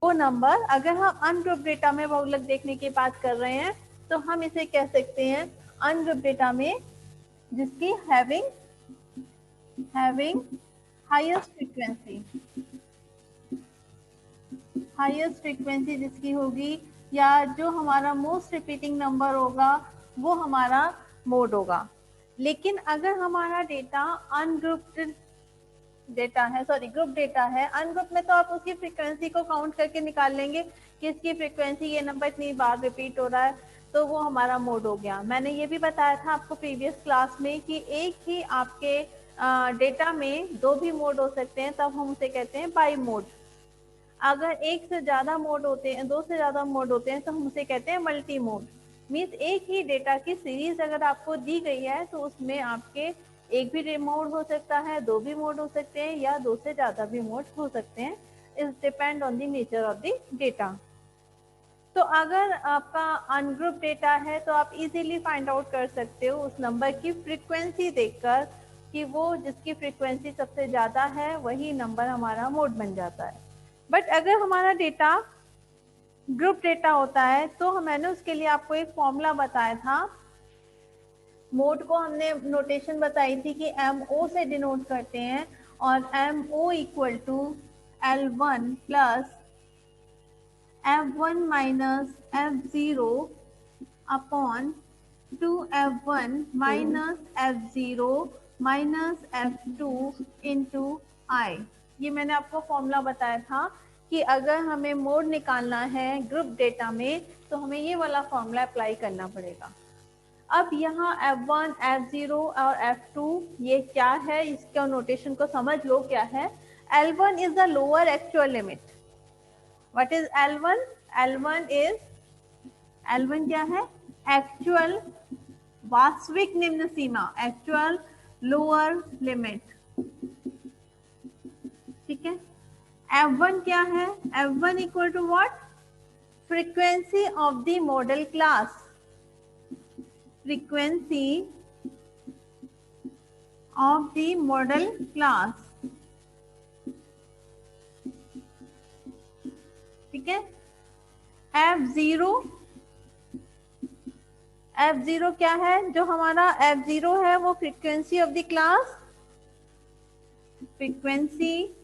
वो नंबर, अगर हम अनग्रुप डेटा में बहुलक देखने की बात कर रहे हैं तो हम इसे कह सकते हैं अनग्रुप डेटा में जिसकी हैविंग हाईएस्ट फ्रीक्वेंसी जिसकी होगी, या जो हमारा मोस्ट रिपीटिंग नंबर होगा वो हमारा मोड होगा। लेकिन अगर हमारा डेटा अनग्रुप्ड डेटा है, सॉरी ग्रुप डेटा है, अनग्रुप में तो आप उसकी फ्रीक्वेंसी को काउंट करके निकाल लेंगे कि इसकी फ्रीक्वेंसी ये नंबर इतनी बार रिपीट हो रहा है, तो वो हमारा मोड हो गया। मैंने ये भी बताया था आपको प्रीवियस क्लास में कि एक ही आपके डेटा में दो भी मोड हो सकते हैं, तब हम उसे कहते हैं बाई मोड। अगर एक से ज्यादा मोड होते हैं, दो से ज्यादा मोड होते हैं, तो हम उसे कहते हैं मल्टी मोड। मीन्स एक ही डेटा की सीरीज अगर आपको दी गई है तो उसमें आपके एक भी मोड हो सकता है, दो भी मोड हो सकते हैं, या दो से ज्यादा भी मोड हो सकते हैं। It depend on the nature of the data. तो अगर आपका अनग्रुप डेटा है तो आप इजीली फाइंड आउट कर सकते हो उस नंबर की फ्रीक्वेंसी देखकर कि वो जिसकी फ्रीक्वेंसी सबसे ज्यादा है वही नंबर हमारा मोड बन जाता है। बट अगर हमारा डेटा ग्रुप डेटा होता है तो मैंने उसके लिए आपको एक फॉर्मूला बताया था। मोड को हमने नोटेशन बताई थी कि MO से डिनोट करते हैं, और MO equal to L1 plus F1 minus F0 upon 2F1 minus F0 minus F2 into I। ये मैंने आपको फॉर्मूला बताया था कि अगर हमें मोड निकालना है ग्रुप डेटा में तो हमें ये वाला फॉर्मूला अप्लाई करना पड़ेगा। अब यहाँ F1, F0 और F2 ये क्या है, इसका नोटेशन को समझ लो क्या है। L1 is the lower actual limit. What is L1? L1 क्या है? एक्चुअल वास्तविक निम्न सीमा, एक्चुअल लोअर लिमिट। ठीक है। F1 क्या है? F1 equal to what? Frequency of the model class. Frequency of the model class. ठीक है। F0 क्या है? जो हमारा F0 है वो frequency of the class, frequency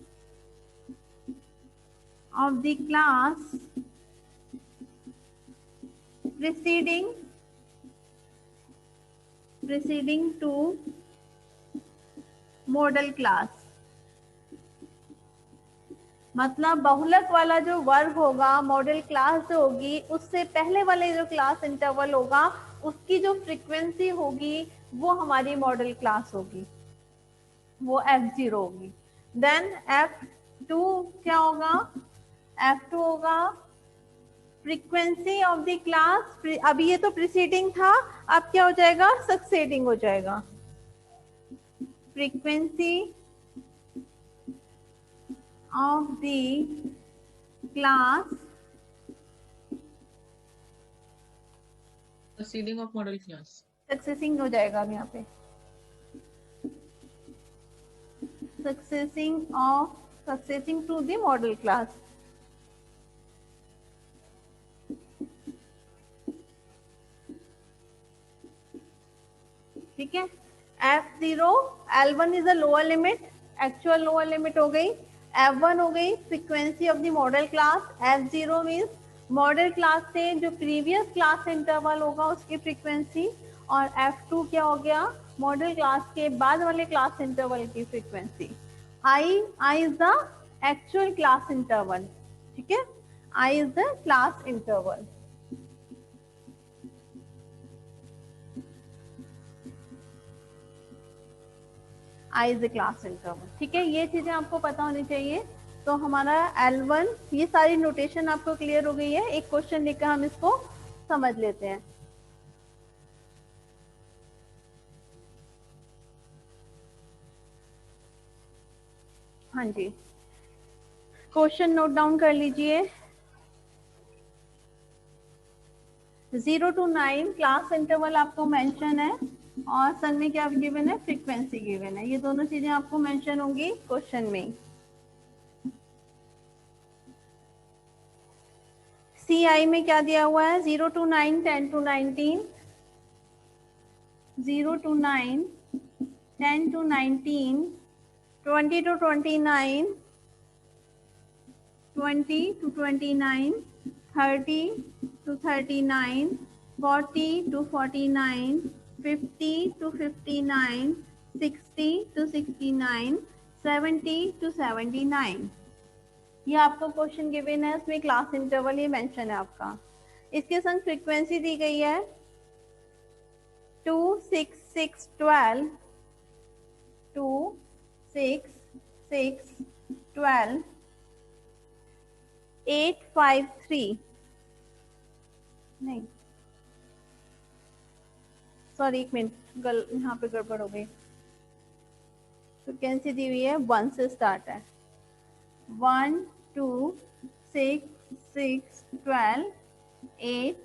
of the class preceding to model class. मतलब बहुलक वाला जो वर्ग होगा, मॉडल क्लास जो होगी, उससे पहले वाले जो क्लास इंटरवल होगा उसकी जो फ्रीक्वेंसी होगी वो हमारी मॉडल क्लास होगी, वो F0 होगी। देन F2 क्या होगा? F2 होगा फ्रीक्वेंसी ऑफ द क्लास, अभी ये तो प्रीसीडिंग था, अब क्या हो जाएगा? सक्सेडिंग हो जाएगा। Frequency of the class preceding of modal class, succeeding हो जाएगा अब यहाँ पे, succeeding to the model class. ठीक है। F0, L1 is a lower limit, actual lower limit हो गई। F1 हो गई frequency of the model class. F0 means modal class से जो प्रीवियस क्लास इंटरवल होगा उसकी फ्रीक्वेंसी, और F2 क्या हो गया? मॉडल क्लास के बाद वाले क्लास इंटरवल की frequency. I is the actual class interval. ठीक है। I is the class interval. I is the class interval। ठीक है, ये चीजें आपको पता होनी चाहिए। तो हमारा L1, ये सारी नोटेशन आपको क्लियर हो गई है। एक क्वेश्चन लेकर हम इसको समझ लेते हैं। हाँ जी, क्वेश्चन नोट डाउन कर लीजिए। 0 to 9 क्लास इंटरवल आपको मेंशन है, और सन में क्या गिवन है? फ्रीक्वेंसी गिवन है। ये दोनों चीजें आपको मेंशन होंगी क्वेश्चन में। सी आई में क्या दिया हुआ है, 0 to 9, 10 to 19, 0 to 9, 10 to 19, 20 to 29, 20 to 29, 30 to 39, 40 to 49, 50 to 59, 60 to 69, 70 to 79। ये आपको क्वेश्चन गिवन है, इसमें क्लास इंटरवल ये मेंशन है आपका। इसके संग फ्रीक्वेंसी दी गई है 2, 6, 6, 12, 2, 6, 6, 12, 8, 5, 3, नहीं सॉरी एक मिनट, यहाँ पे गड़बड़ हो गई। फ्रीक्वेंसी दी हुई है 1 से स्टार्ट है, 1, 2, 6, 6, 12, 8,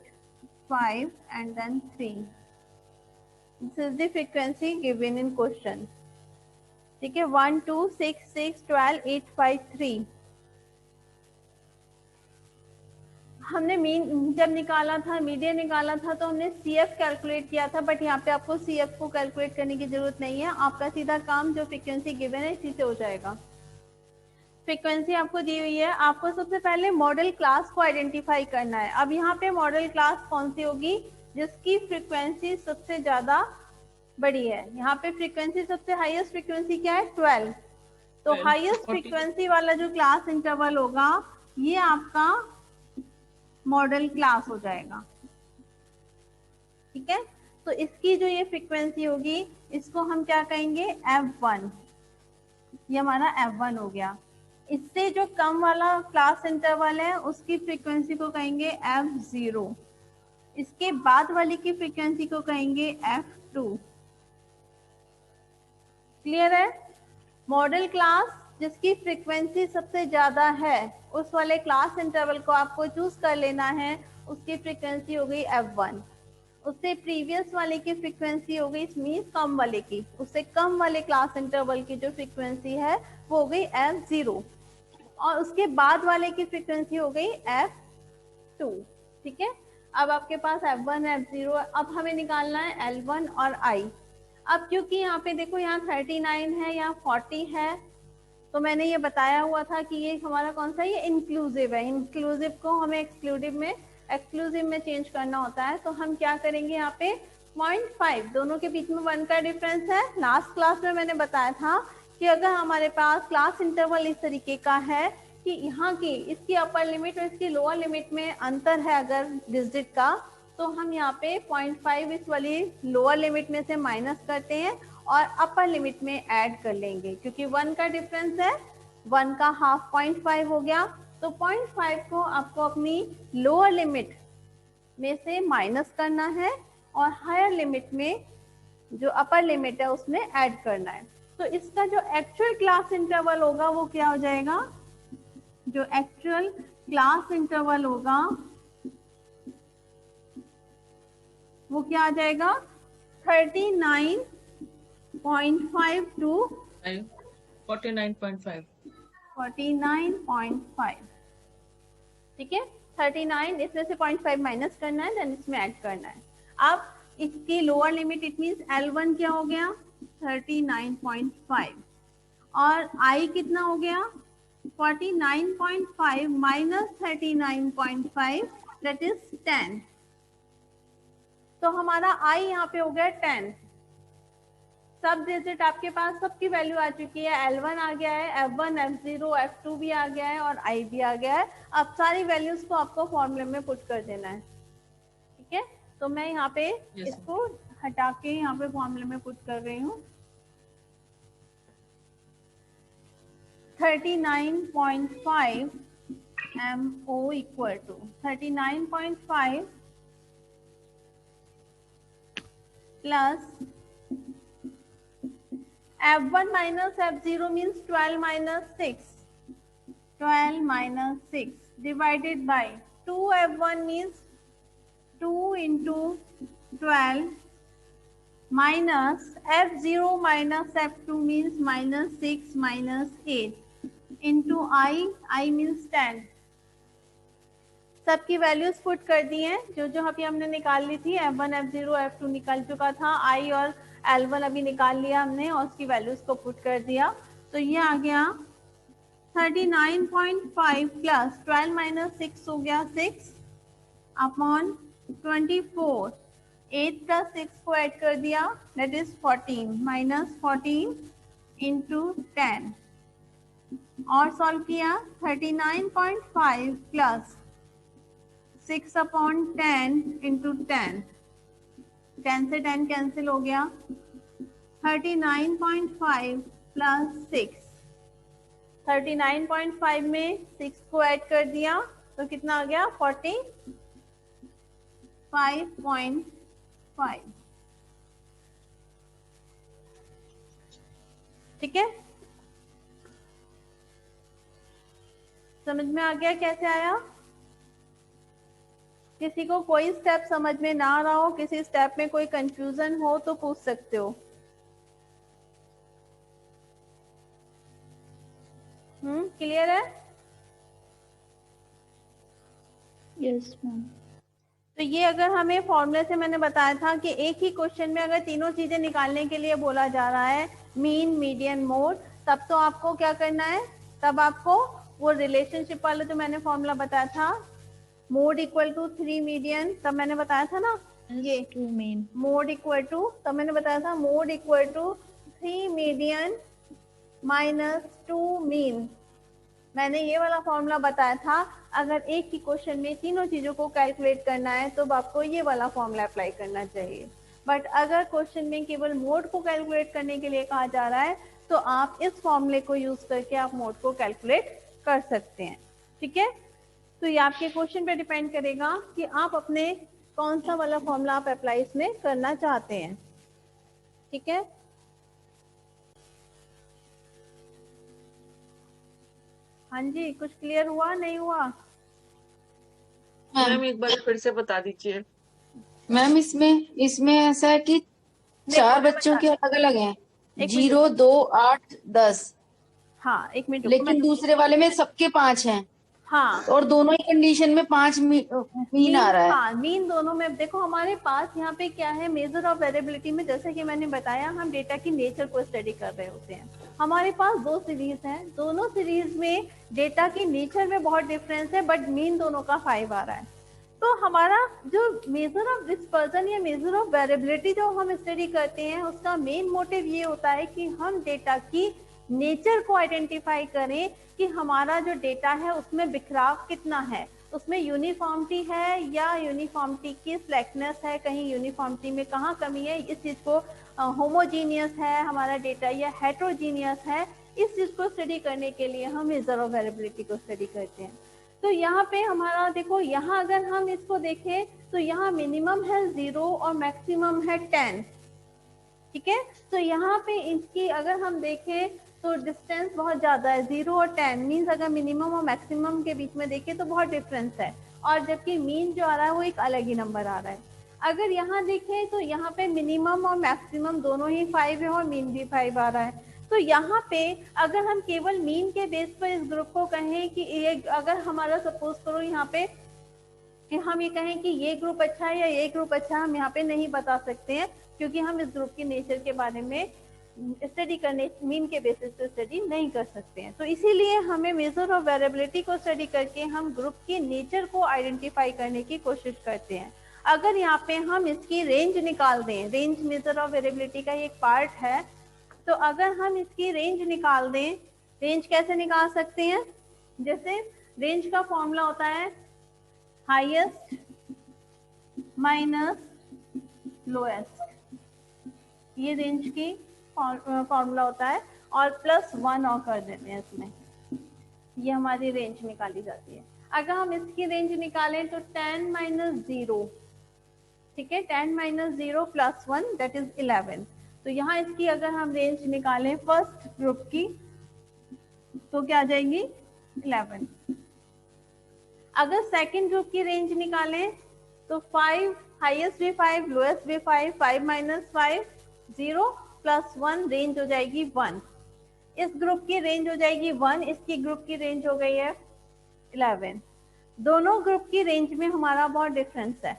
5 and then 3। This is the frequency given in question। ठीक है, 1, 2, 6, 6, 12, 8, 5, 3। हमने मीन जब निकाला था, मीडियन निकाला था, तो हमने CF कैलकुलेट किया था, बट यहाँ पे आपको CF को कैलकुलेट करने की जरूरत नहीं है। आपका सीधा काम जो फ्रीक्वेंसी गिवन है इसी से हो जाएगा। फ्रीक्वेंसी आपको दी हुई है, आपको सबसे पहले मॉडल क्लास को आइडेंटिफाई करना है। अब यहाँ पे मॉडल क्लास कौन सी होगी, जिसकी फ्रीक्वेंसी सबसे ज्यादा बड़ी है। यहाँ पे फ्रीक्वेंसी सबसे हाईएस्ट फ्रीक्वेंसी क्या है, 12। तो हाईएस्ट फ्रीक्वेंसी वाला जो क्लास इंटरवल होगा ये आपका मॉडल क्लास हो जाएगा। ठीक है, तो इसकी जो ये फ्रीक्वेंसी होगी इसको हम क्या कहेंगे, F1। ये हमारा F1 हो गया। इससे जो कम वाला क्लास इंटरवल है उसकी फ्रीक्वेंसी को कहेंगे F0। इसके बाद वाली की फ्रीक्वेंसी को कहेंगे F2। क्लियर है? मॉडल क्लास जिसकी फ्रीक्वेंसी सबसे ज्यादा है उस वाले क्लास इंटरवल को आपको चूज कर लेना है, उसकी फ्रीक्वेंसी हो गई F1। उससे प्रीवियस वाले की फ्रीक्वेंसी हो गई, मींस कम वाले की, उससे कम वाले क्लास इंटरवल की जो फ्रीक्वेंसी है वो हो गई F0, और उसके बाद वाले की फ्रीक्वेंसी हो गई F2। ठीक है, अब आपके पास F1 F0, अब हमें निकालना है L1 और I। अब क्योंकि यहाँ पे देखो, यहाँ 39 है, यहाँ 40 है, तो मैंने ये बताया हुआ था कि ये हमारा कौन सा, ये इंक्लूसिव है। इंक्लूसिव को हमें एक्सक्लूसिव में चेंज करना होता है। तो हम क्या करेंगे, यहाँ पे 0.5, दोनों के बीच में 1 का डिफरेंस है। लास्ट क्लास में मैंने बताया था कि अगर हमारे पास क्लास इंटरवल इस तरीके का है कि यहाँ की इसकी अपर लिमिट और इसकी लोअर लिमिट में अंतर है अगर डिजिट का, तो हम यहाँ पे 0.5 इस वाली लोअर लिमिट में से माइनस करते हैं और अपर लिमिट में ऐड कर लेंगे, क्योंकि 1 का डिफरेंस है, 1 का हाफ 0.5 हो गया। तो 0.5 को आपको अपनी लोअर लिमिट में से माइनस करना है और हायर लिमिट में जो अपर लिमिट है उसमें ऐड करना है। तो इसका जो एक्चुअल क्लास इंटरवल होगा वो क्या हो जाएगा, जो एक्चुअल क्लास इंटरवल होगा वो क्या आ जाएगा, 39.5 to 49.5। 49.5। ठीक है, 39 इसमें से 0.5 माइनस करना है, देन इसमें ऐड करना है। अब इसकी lower limit, it means L1 क्या हो गया, 39.5, और I कितना हो गया, 49.5 माइनस 39.5, दैट इज 10। तो हमारा I यहाँ पे हो गया 10। सब डिजिट आपके पास सबकी वैल्यू आ चुकी है, L1 आ गया है, F1, F0, F2 भी आ गया है और I भी आ गया है। अब सारी वैल्यूज को आपको फॉर्मूले में पुट कर देना है। ठीक है, तो मैं यहाँ पे इसको हटा के यहाँ पे फॉर्मूले में पुट कर रही हूँ। 39.5 MO equal to 39.5 plus F1 minus F0 means 12 minus 6. 12 minus 6 divided by 2 F1 means 2 into 12 minus F0 minus F2 means minus 6 minus 8 into I means 10. सबकी वैल्यूज पुट कर दी हैं, जो जो अभी हमने निकाल ली थी, F1 F0 F2 निकल चुका था, I और L1 अभी निकाल लिया हमने और उसकी वैल्यूज को पुट कर दिया। तो ये आ गया 39.5 प्लस 12 माइनस 6 हो गया 6 अपॉन 24, 8 प्लस 6 को ऐड कर दिया दैट इज 14 माइनस 14 इंटू 10 और सॉल्व किया 39.5 प्लस 6 अपॉन 10 इंटू 10, 10 से 10 कैंसिल हो गया, 39.5 प्लस 6, 39.5 में 6 को ऐड कर दिया तो कितना आ गया 45.5। ठीक है, समझ में आ गया कैसे आया? किसी को कोई स्टेप समझ में ना आ रहा हो, किसी स्टेप में कोई कंफ्यूजन हो तो पूछ सकते हो। क्लियर है? Yes ma'am. तो ये अगर हमें फॉर्मूले से मैंने बताया था कि एक ही क्वेश्चन में अगर तीनों चीजें निकालने के लिए बोला जा रहा है, मीन मीडियन मोड, तब तो आपको क्या करना है, तब आपको वो रिलेशनशिप वाला जो मैंने फॉर्मूला बताया था, मोड इक्वल टू 3 मीडियन, तब मैंने बताया था ना, ये 2 मीन, मोड इक्वल टू, तब मैंने बताया था mode equal to 3 median minus 2 mean, मैंने ये वाला फॉर्मूला बताया था। अगर एक ही क्वेश्चन में तीनों चीजों को कैलकुलेट करना है तो आपको ये वाला फॉर्मूला अप्लाई करना चाहिए। बट अगर क्वेश्चन में केवल मोड को कैलकुलेट करने के लिए कहा जा रहा है तो आप इस फॉर्मूले को यूज करके आप मोड को कैलकुलेट कर सकते हैं। ठीक है, तो ये आपके क्वेश्चन पे डिपेंड करेगा कि आप अपने कौन सा वाला फॉर्मूला आप अप्लाई इसमें करना चाहते हैं। ठीक है, हाँ जी, कुछ क्लियर हुआ नहीं हुआ? मैम एक बार फिर से बता दीजिए। मैम इसमें ऐसा है कि चार बच्चों के अलग अलग हैं, 0, 2, 8, 10। हाँ, एक मिनट, लेकिन दूसरे वाले में सबके 5 हैं। हाँ, और दोनों ही कंडीशन में 5 मीन आ रहा है। हाँ, मीन दोनों में। देखो हमारे पास यहाँ पे क्या है, मेजर ऑफ वेरिएबिलिटी में, जैसे कि मैंने बताया, हम डेटा की नेचर को स्टडी कर रहे होते हैं। हमारे पास 2 सीरीज हैं, दोनों सीरीज में डेटा की नेचर में बहुत डिफरेंस है, बट मीन दोनों का 5 आ रहा है। तो हमारा जो मेजर ऑफ डिस्पर्जन या मेजर ऑफ वेरिएबिलिटी जो हम स्टडी करते हैं, उसका मेन मोटिव ये होता है कि हम डेटा की नेचर को आइडेंटिफाई करें कि हमारा जो डेटा है उसमें बिखराव कितना है, उसमें यूनिफॉर्मिटी है या यूनिफॉर्मिटी की स्लैकनेस है, कहीं यूनिफॉर्मिटी में कहाँ कमी है, इस चीज को होमोजीनियस है हमारा डेटा या हेट्रोजीनियस है, इस चीज को स्टडी करने के लिए हम मेजर ऑफ वेरिएबिलिटी को स्टडी करते हैं। तो यहाँ पे हमारा देखो, यहाँ अगर हम इसको देखें तो यहाँ मिनिमम है 0 और मैक्सिमम है 10। ठीक है, तो यहाँ पे इसकी अगर हम देखें तो डिस्टेंस बहुत ज्यादा है, 0 और 10 मीन्स अगर मिनिमम और मैक्सिमम के बीच में देखें तो बहुत डिफरेंस है, और जबकि मीन जो आ रहा है वो एक अलग ही नंबर आ रहा है। अगर यहाँ देखें तो यहाँ पे मिनिमम और मैक्सिमम दोनों ही 5 है और मीन भी 5 आ रहा है। तो यहाँ पे अगर हम केवल मीन के बेस पर इस ग्रुप को कहें कि ये, अगर हमारा सपोज करो यहाँ पे कि हम ये कहें कि ये ग्रुप अच्छा है या ये ग्रुप अच्छा है, हम यहाँ पे नहीं बता सकते हैं, क्योंकि हम इस ग्रुप की नेचर के बारे में स्टडी करने, मीन के बेसिस पे स्टडी नहीं कर सकते हैं। तो इसीलिए हमें मेजर ऑफ वेरिएबिलिटी को स्टडी करके हम ग्रुप की नेचर को आइडेंटिफाई करने की कोशिश करते हैं। अगर यहाँ पे हम इसकी रेंज निकाल दें, रेंज मेजर ऑफ वेरिएबिलिटी का एक पार्ट है, तो अगर हम इसकी रेंज निकाल दें, रेंज कैसे निकाल सकते हैं, जैसे रेंज का फॉर्मूला होता है हाईएस्ट माइनस लोएस्ट, ये रेंज की फॉर्मूला होता है, और +1 और कर देते हैं इसमें, ये हमारी रेंज निकाली जाती है। अगर हम इसकी रेंज निकालें तो 10 माइनस 0, ठीक है, 10 माइनस 0 +1 दैट इज 11। तो यहाँ इसकी अगर हम रेंज निकालें फर्स्ट ग्रुप की तो क्या आ जाएगी 11। अगर सेकंड ग्रुप की रेंज निकालें तो 5, हाईएस्ट भी 5, लोएस्ट भी 5, 5 माइनस 5 0 +1 रेंज हो जाएगी 1। इस ग्रुप की रेंज हो जाएगी 1, इसकी ग्रुप की रेंज हो गई है 11। दोनों ग्रुप की रेंज में हमारा बहुत डिफरेंस है।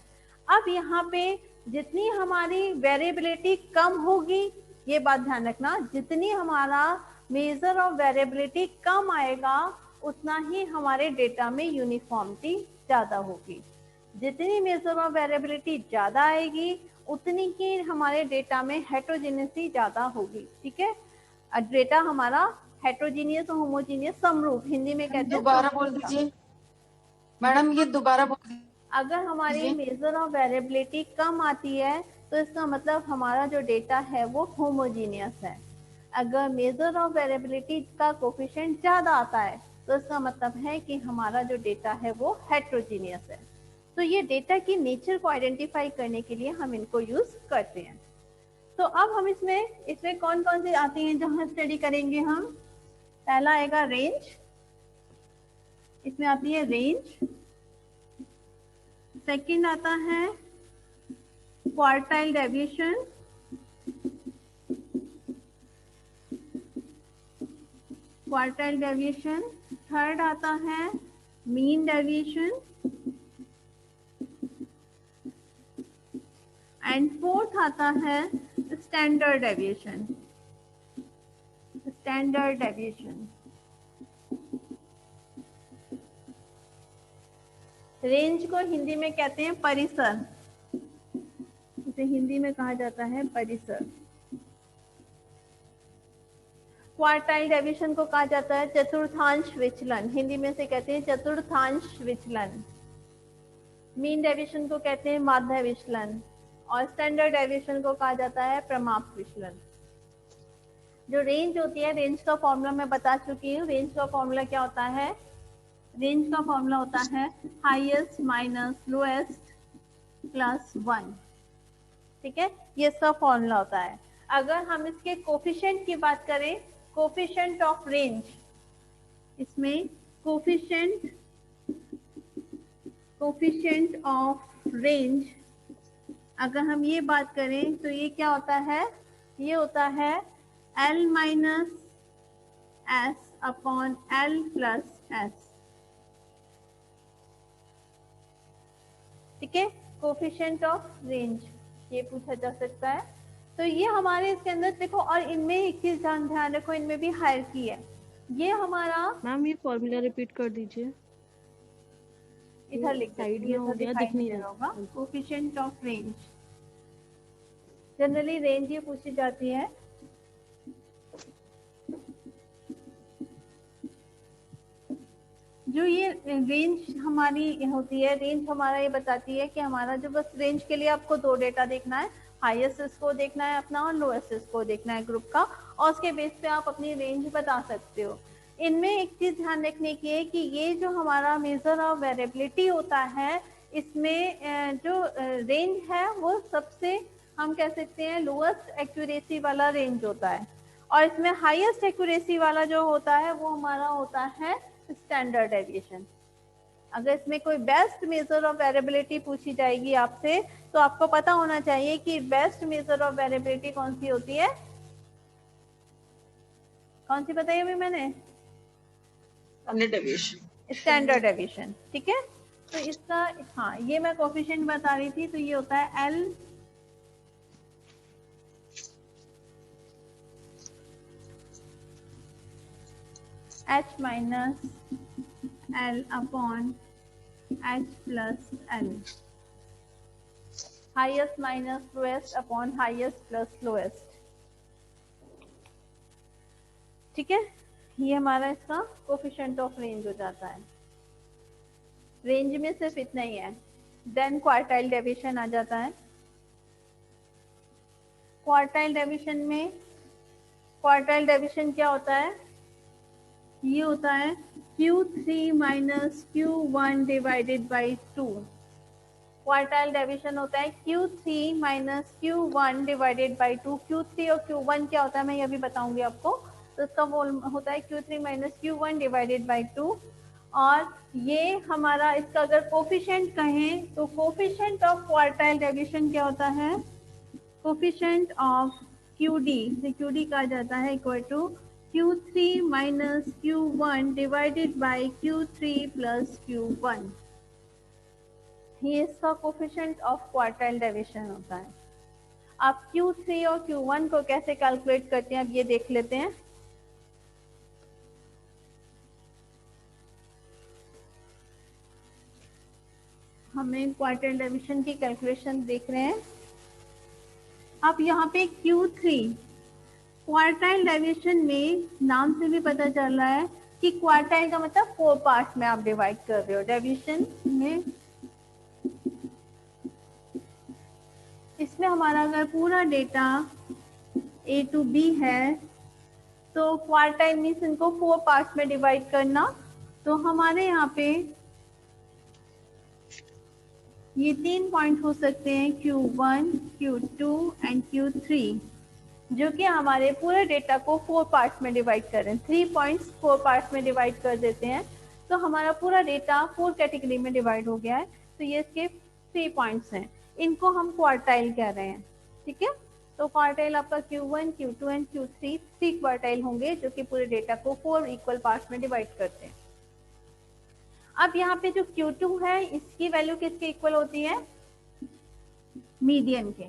अब यहाँ पे जितनी हमारी वेरिएबिलिटी कम होगी, ये बात ध्यान रखना, जितनी हमारा मेजर ऑफ वेरिएबिलिटी कम आएगा उतना ही हमारे डेटा में यूनिफॉर्मिटी ज्यादा होगी। जितनी मेजर ऑफ वेरिएबिलिटी ज्यादा आएगी उतनी ही हमारे डेटा में हेट्रोजीनियसली ज्यादा होगी। ठीक है, डेटा हमारा हेट्रोजीनियस और होमोजीनियस समरूप, हिंदी में कहते हैं। दोबारा बोल दीजिए मैडम, ये दोबारा बोल दीजिए। अगर हमारी मेजर ऑफ वेरिएबिलिटी कम आती है तो इसका मतलब हमारा जो डेटा है वो होमोजीनियस है। अगर मेजर ऑफ वेरिएबिलिटी का कोफिशिएंट ज्यादा आता है तो इसका मतलब है कि हमारा जो डेटा है वो हेट्रोजीनियस है। तो ये डेटा की नेचर को आइडेंटिफाई करने के लिए हम इनको यूज करते हैं। तो अब हम इसमें कौन कौन से आते हैं जो हम स्टडी करेंगे हम। पहला आएगा रेंज, इसमें आती है रेंज। सेकंड आता है quartile deviation, quartile deviation. Third आता है मीन डेविएशन एंड फोर्थ आता है standard deviation, standard deviation. Range को हिंदी में कहते हैं परिसर, इसे हिंदी में कहा जाता है परिसर। क्वार्टाइल डेविएशन को कहा जाता है चतुर्थांश विचलन, हिंदी में से कहते हैं चतुर्थांश विचलन। मीन डेविएशन को कहते हैं माध्य विचलन और स्टैंडर्ड डेविएशन को कहा जाता है प्रमाप विचलन। जो रेंज होती है, रेंज का फॉर्मूला मैं बता चुकी हूँ। रेंज का फॉर्मूला क्या होता है? रेंज का फॉर्मूला होता है हाईएस्ट माइनस लोएस्ट प्लस 1। ठीक है, ये इसका फॉर्मूला होता है। अगर हम इसके कोफिशिएंट की बात करें, कोफिशिएंट ऑफ रेंज, इसमें कोफिशिएंट ऑफ रेंज अगर हम ये बात करें तो ये क्या होता है? ये होता है L minus S upon L plus S. ठीक है, कोफिशिएंट ऑफ रेंज ये पूछा जा सकता है। तो ये हमारे इसके अंदर देखो, और इनमें एक चीज ध्यान रखो, इनमें भी हायरार्की है। ये हमारा मैम ये फॉर्मूला रिपीट कर दीजिए, इधर लिख साइड में हो गया, दिख नहीं रहा होगा। Coefficient of range, generally range ये पूछी जाती है। जो ये रेंज हमारी होती है, रेंज हमारा ये बताती है कि हमारा जो, बस रेंज के लिए आपको दो डेटा देखना है, हाईएस्ट स्कोर देखना है अपना और लोएस्ट स्कोर देखना है ग्रुप का, और उसके बेस पे आप अपनी रेंज बता सकते हो। इनमें एक चीज ध्यान रखने की है कि ये जो हमारा मेजर ऑफ वेरिएबिलिटी होता है, इसमें जो रेंज है वो सबसे, हम कह सकते हैं, लोएस्ट एक्यूरेसी वाला रेंज होता है, और इसमें हाईएस्ट एक्यूरेसी वाला जो होता है वो हमारा होता है स्टैंडर्ड डेविएशन। अगर इसमें कोई बेस्ट मेजर ऑफ वेरिएबिलिटी पूछी जाएगी आपसे, तो आपको पता होना चाहिए कि बेस्ट मेजर ऑफ वेरिएबिलिटी कौन सी होती है। कौन सी बताई अभी मैंने? Standard deviation. ठीक है, तो इसका, हाँ, ये मैं कोफिशिएंट बता रही थी, तो ये होता है L H minus L upon H plus L, highest minus lowest upon highest plus lowest. ठीक है, ये हमारा इसका कोफिशिएंट ऑफ रेंज हो जाता है। रेंज में सिर्फ इतना ही है। देन क्वार्टाइल डेविएशन आ जाता है। क्वार्टाइल डेविएशन में, क्वार्टाइल डेविएशन क्या होता है? ये होता है Q3 minus Q1 divided by 2। Quartile deviation होता है Q3 minus Q1 divided by 2। Q3 और Q1 क्या होता है मैं ये भी बताऊंगी आपको। तो इसका वो होता है Q3 minus Q1 divided by 2, और ये हमारा, इसका अगर कोफिशिएंट कहें तो कोफिशिएंट ऑफ क्वार्टाइल डेविएशन क्या होता है? कोफिशिएंट ऑफ QD, QD कहा जाता है equal to Q3 minus Q1 divided by Q3 plus Q1। ये इसका कोफिशिएंट ऑफ क्वार्टाइल डेविएशन होता है। आप Q3 और Q1 को कैसे कैलकुलेट करते हैं अब ये देख लेते हैं। हमें क्वार्टाइल डेविएशन की कैलकुलेशन देख रहे हैं। अब यहाँ पे Q3 क्वार्टाइल डेविएशन में नाम से भी पता चल रहा है कि क्वार्टाइल का मतलब 4 पार्ट्स में आप डिवाइड कर रहे हो डेविएशन में। इसमें हमारा अगर पूरा डेटा A to B है तो क्वार्टाइल मीन्स इनको 4 पार्ट्स में डिवाइड करना। तो हमारे यहाँ पे ये 3 पॉइंट हो सकते हैं Q1, Q2 एंड Q3, जो कि हमारे पूरे डेटा को 4 पार्ट्स में डिवाइड कर रहे हैं। 3 पॉइंट्स 4 पार्ट्स में डिवाइड कर देते हैं तो हमारा पूरा डेटा 4 कैटेगरी में डिवाइड हो गया है। तो ये इसके 3 पॉइंट्स हैं, इनको हम क्वार्टाइल कह रहे हैं। ठीक है, तो क्वार्टाइल आपका Q1, Q2 and Q3 3 quartile होंगे जो कि पूरे डेटा को 4 इक्वल पार्ट्स में डिवाइड करते हैं। अब यहाँ पे जो Q2 है इसकी वैल्यू किसके इक्वल होती है? मीडियन के।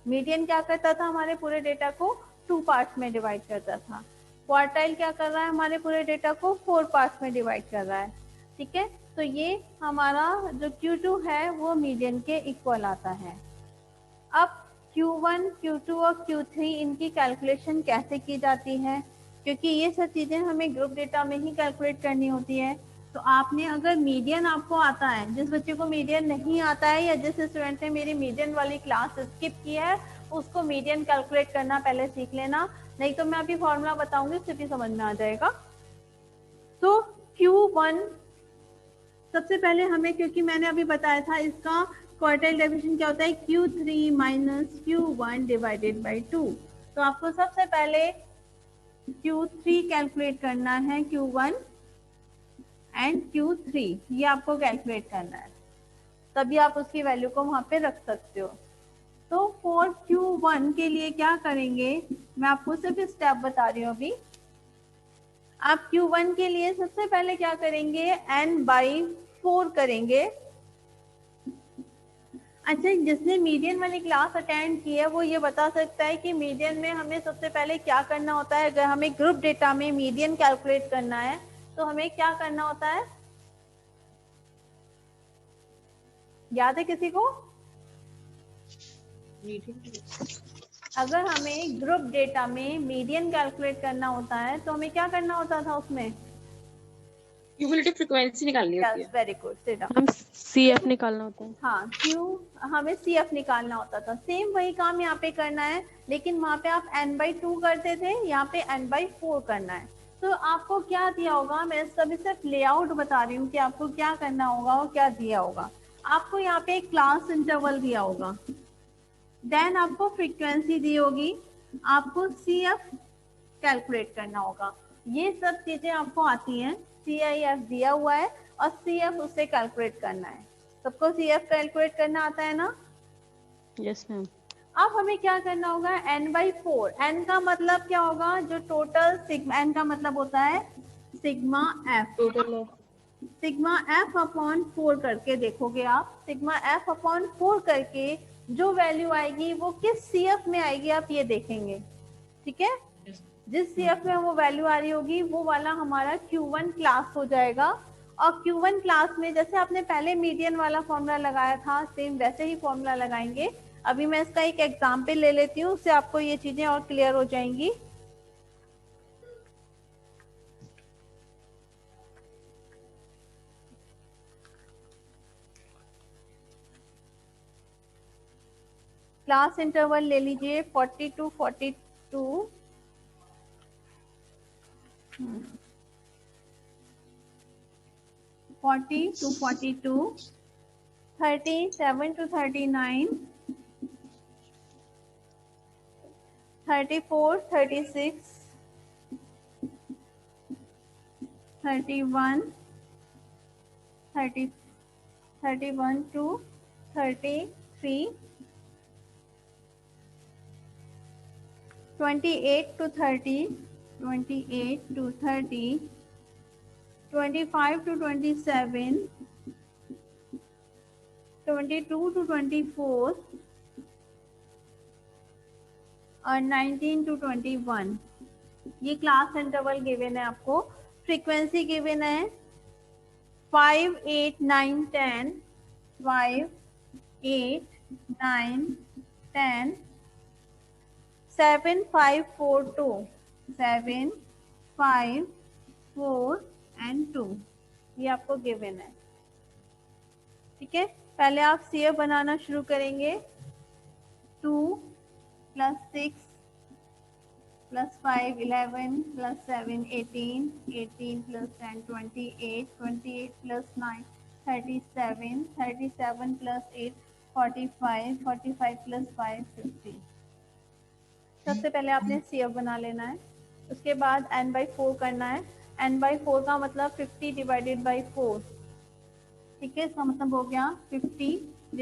मीडियन क्या करता था? हमारे पूरे डेटा को 2 पार्ट्स में डिवाइड करता था। क्वार्टाइल क्या कर रहा है? हमारे पूरे डेटा को 4 पार्ट्स में डिवाइड कर रहा है। ठीक है, तो ये हमारा जो Q2 है वो मीडियन के इक्वल आता है। अब Q1, Q2 और Q3 इनकी कैलकुलेशन कैसे की जाती है? क्योंकि ये सब चीजें हमें ग्रुप डेटा में ही कैलकुलेट करनी होती है। तो आपने अगर मीडियन आपको आता है, जिस बच्चे को मीडियन नहीं आता है या जिस स्टूडेंट ने मेरी मीडियन वाली क्लास स्किप की है उसको मीडियन कैलकुलेट करना पहले सीख लेना, नहीं तो मैं अभी फॉर्मूला बताऊंगी उससे भी समझ में आ जाएगा। तो Q1 सबसे पहले हमें, क्योंकि मैंने अभी बताया था इसका क्वार्टाइल डेविएशन क्या होता है, Q3 minus Q1 divided by 2। तो आपको सबसे पहले Q3 कैलकुलेट करना है, Q1 एंड Q3 ये आपको कैलकुलेट करना है, तभी आप उसकी वैल्यू को वहां पे रख सकते हो। तो फॉर Q1 के लिए क्या करेंगे, मैं आपको सिर्फ स्टेप बता रही हूँ अभी। आप Q1 के लिए सबसे पहले क्या करेंगे, n/4 करेंगे। अच्छा, जिसने मीडियन वाली क्लास अटेंड की है वो ये बता सकता है कि मीडियन में हमें सबसे पहले क्या करना होता है? अगर हमें ग्रुप डेटा में मीडियन कैलकुलेट करना है तो हमें क्या करना होता है? याद है किसी को? अगर हमें ग्रुप डेटा में मीडियन कैलकुलेट करना होता है तो हमें क्या करना होता था उसमें? क्यूमुलेटिव फ्रीक्वेंसी निकालनी होती है। Very good, sit down. हम CF निकालना होता है। हाँ, हमें CF निकालना होता था। सेम वही काम यहाँ पे करना है, लेकिन वहाँ पे आप n/2 करते थे, यहाँ पे n/4 करना है। तो आपको क्या दिया होगा, मैं इसका भी सिर्फ लेआउट बता रही हूँ कि आपको क्या करना होगा और क्या दिया होगा। आपको यहाँ पे क्लास इंटरवल दिया होगा, देन आपको फ्रीक्वेंसी दी होगी, आपको CF कैलकुलेट करना होगा। ये सब चीजें आपको आती हैं, CIF दिया हुआ है और CF उससे कैलकुलेट करना है। सबको CF कैलकुलेट करना आता है ना? Yes ma'am. अब हमें क्या करना होगा, n/4। n का मतलब क्या होगा, जो टोटल सिग्मा, n का मतलब होता है sigma f। Total sigma f upon 4 करके देखोगे आप, सिग्मा f अपॉन 4 करके जो वैल्यू आएगी वो किस CF में आएगी आप ये देखेंगे। ठीक है, जिस CF में वो वैल्यू आ रही होगी वो वाला हमारा Q1 क्लास हो जाएगा। और Q1 क्लास में जैसे आपने पहले मीडियन वाला फॉर्मूला लगाया था, सेम वैसे ही फॉर्मूला लगाएंगे। अभी मैं इसका एक एग्जाम्पल ले लेती हूँ, उससे आपको ये चीजें और क्लियर हो जाएंगी। क्लास इंटरवल ले लीजिए 40 to 42, 40 to 42, 37 to 39, 34, 36, 31, 31 to 33, 28 to 30, 28 to 30, 25 to 27, 22 to 24 और 19 to 21 ये क्लास इंटरवल गिवन है आपको। फ्रीक्वेंसी गिवन है 5, 8, 9, 10, 5, 8, 9, 10, 7, 5, 4, 2, 7, 5, 4 and 2 ये आपको गिवन है। ठीक है, पहले आप सीएफ बनाना शुरू करेंगे। 2 + 6 + 5 11 + 7 18 18 + 10 28 28 + 9 37 37 + 8 45 45 + 5 50। सबसे पहले आपने सीएफ बना लेना है। उसके बाद n/4 करना है। n/4 का मतलब 50 / 4। ठीक है, इसका मतलब हो गया 50 /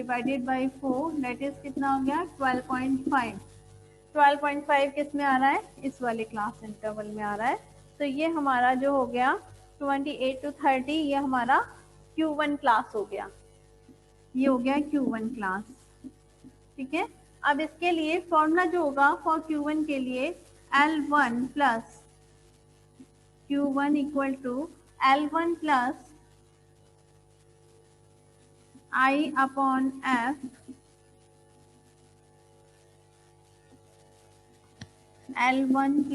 4 दैट इज कितना हो गया 12.5। 12.5 किस में आ रहा है, इस वाले क्लास इंटरवल में आ रहा है। तो ये हमारा जो हो गया 28 to 30 ये हमारा Q1 क्लास हो गया। ये हो गया Q1 क्लास। ठीक है, अब इसके लिए फॉर्मूला जो होगा फॉर Q1 के लिए L1 + Q1 = L1 + I/F L1 +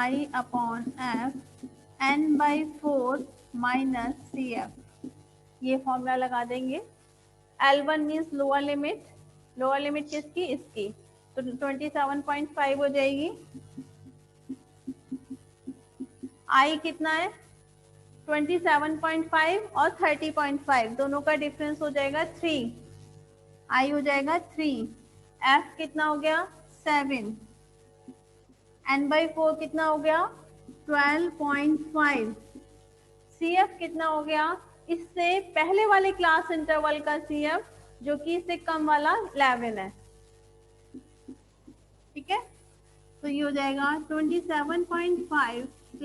I/F n/4 - CF ये फॉर्मूला लगा देंगे। L1 means lower limit, lower limit किसकी, इसकी, तो 27.5 हो जाएगी। I कितना है 27.5 और 30.5 दोनों का डिफरेंस हो जाएगा 3, I हो जाएगा 3। F कितना हो गया 7, n/4 कितना हो गया 12.5, CF कितना हो गया इससे पहले वाले क्लास इंटरवल का CF जो कि इससे कम वाला 11 है। ठीक है, तो ये हो जाएगा 27.5 +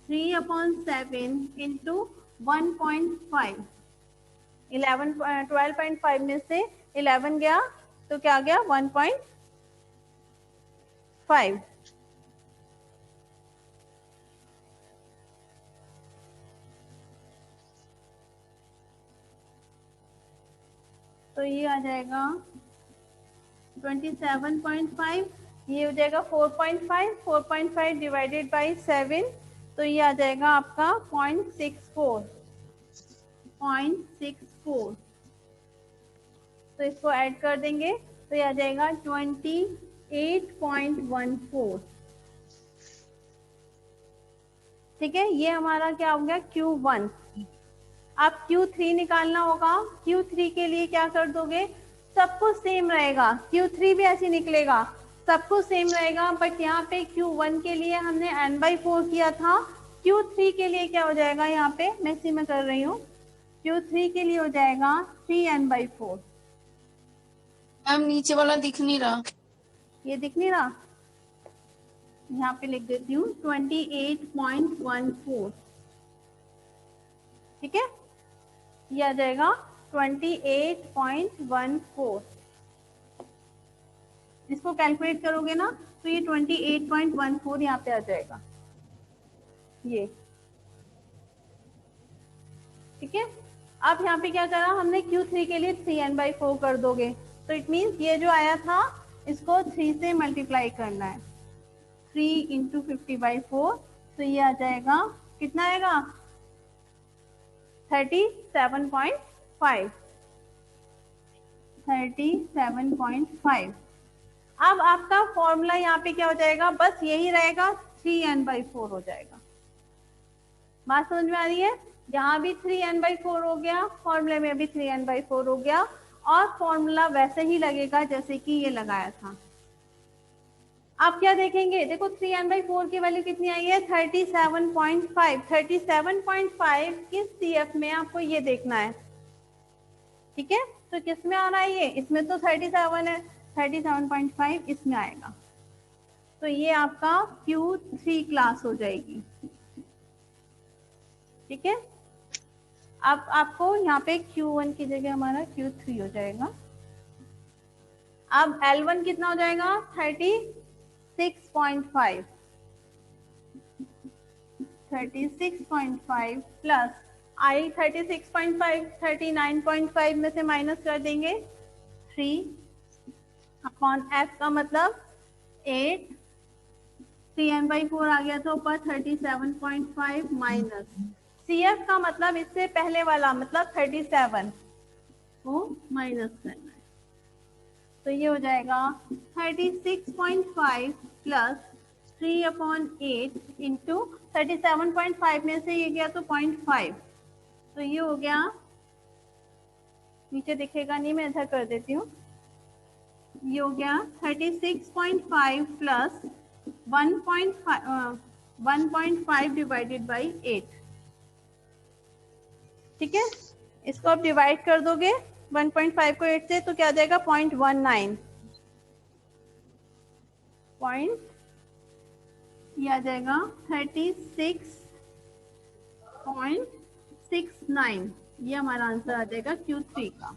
3/7 × 1.5। 12.5 में से 11 गया तो क्या गया 1.5। तो ये आ जाएगा 27.5, ये हो जाएगा 4.5, 4.5 / 7 तो ये आ जाएगा आपका 0.64। तो इसको ऐड कर देंगे तो ये आ जाएगा 28.14। ठीक है, ये हमारा क्या हो गया Q1। अब Q3 निकालना होगा। Q3 के लिए क्या कर दोगे, सब कुछ सेम रहेगा, Q3 भी ऐसे निकलेगा, सब कुछ सेम रहेगा। बट यहाँ पे Q1 के लिए हमने n/4 किया था, Q3 के लिए क्या हो जाएगा, यहाँ पे मैं इसी में कर रही हूँ, Q3 के लिए हो जाएगा 3n/4। मैम नीचे वाला दिख नहीं रहा। ये दिख नहीं रहा, यहाँ पे लिख देती हूँ 28.14। ठीक है, ये आ जाएगा 28.14। इसको कैलकुलेट करोगे ना तो ये 28.14 यहाँ पे आ जाएगा ये। ठीक है, अब यहाँ पे क्या करा हमने Q3 के लिए 3n/4 कर दोगे तो इट मीन्स ये जो आया था इसको 3 से मल्टीप्लाई करना है, 3 × 50/4 तो ये आ जाएगा कितना आएगा 37.5। 37.5। अब आपका फॉर्मूला यहाँ पे क्या हो जाएगा, बस यही रहेगा 3n/4 हो जाएगा। बात समझ में आ रही है, यहाँ भी 3n/4 हो गया, फॉर्मूले में भी 3n/4 हो गया और फॉर्मूला वैसे ही लगेगा जैसे कि ये लगाया था। आप क्या देखेंगे, देखो 3n/4 की वैल्यू कितनी आई है 37.5। 37.5 किस CF में आपको ये देखना है। ठीक है, तो किस में आ रहा है ये, इसमें तो 37 है, 37.5 इसमें आएगा। तो ये आपका Q3 क्लास हो जाएगी। ठीक है, अब आपको यहाँ पे Q1 की जगह हमारा Q3 हो जाएगा। अब L1 कितना हो जाएगा 36.5 प्लस आई 36.5 39.5 में से माइनस कर देंगे 3/f का मतलब 8 3n/4 आ गया था ऊपर 37.5 माइनस CF का मतलब इससे पहले वाला मतलब 37 को माइनस करना है, तो ये हो जाएगा 36.5 प्लस 3/8 इंटू 37.5 में से ये गया तो 0.5, तो ये हो गया, नीचे दिखेगा नहीं, मैं इधर कर देती हूँ, ये हो गया 36.5 प्लस 1.5 डिवाइडेड बाई 8। ठीक है, इसको आप डिवाइड कर दोगे 1.5 को 8 से तो क्या आ जाएगा 0.19 पॉइंट, ये आ जाएगा 36.69, ये हमारा आंसर आ जाएगा Q3 का।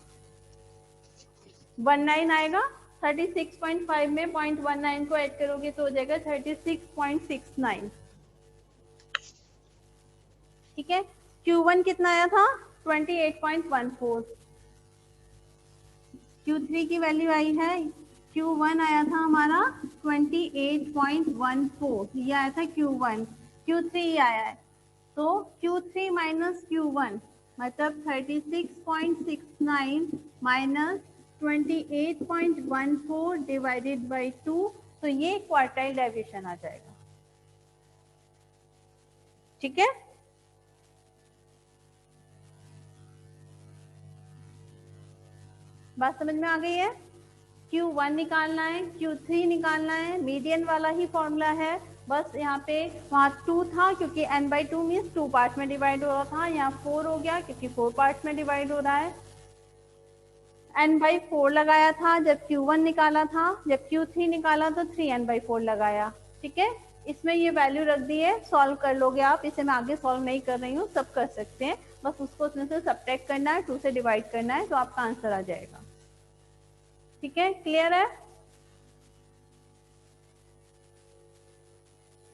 19 आएगा 36.5 में 0.19 को ऐड करोगे तो हो जाएगा 36.69। ठीक है, Q1 कितना आया था 28.14, Q3 की वैल्यू आई है, Q1 आया था हमारा 28.14, ये आया था Q1, Q3 आया है, तो Q3 माइनस Q1 मतलब 36.69 माइनस 28.14 डिवाइडेड बाई 2, तो ये क्वार्टाइल डेविएशन आ जाएगा। ठीक है, बात समझ में आ गई है? Q1 निकालना है, Q3 निकालना है, मीडियन वाला ही फॉर्मूला है, बस यहाँ पे वहाँ 2 था क्योंकि n/2 मीन्स 2 पार्ट में डिवाइड हो रहा था, यहाँ 4 हो गया क्योंकि 4 पार्ट में डिवाइड हो रहा है। n/4 लगाया था जब Q1 निकाला था, जब Q3 निकाला तो 3n/4 लगाया। ठीक है, इसमें ये वैल्यू रख दी है, सॉल्व कर लोगे आप, इसे मैं आगे सॉल्व नहीं कर रही हूँ, सब कर सकते हैं, बस उसको उसमें से सब्ट्रैक्ट करना है, 2 से डिवाइड करना है, तो आपका आंसर आ जाएगा। ठीक है, क्लियर है?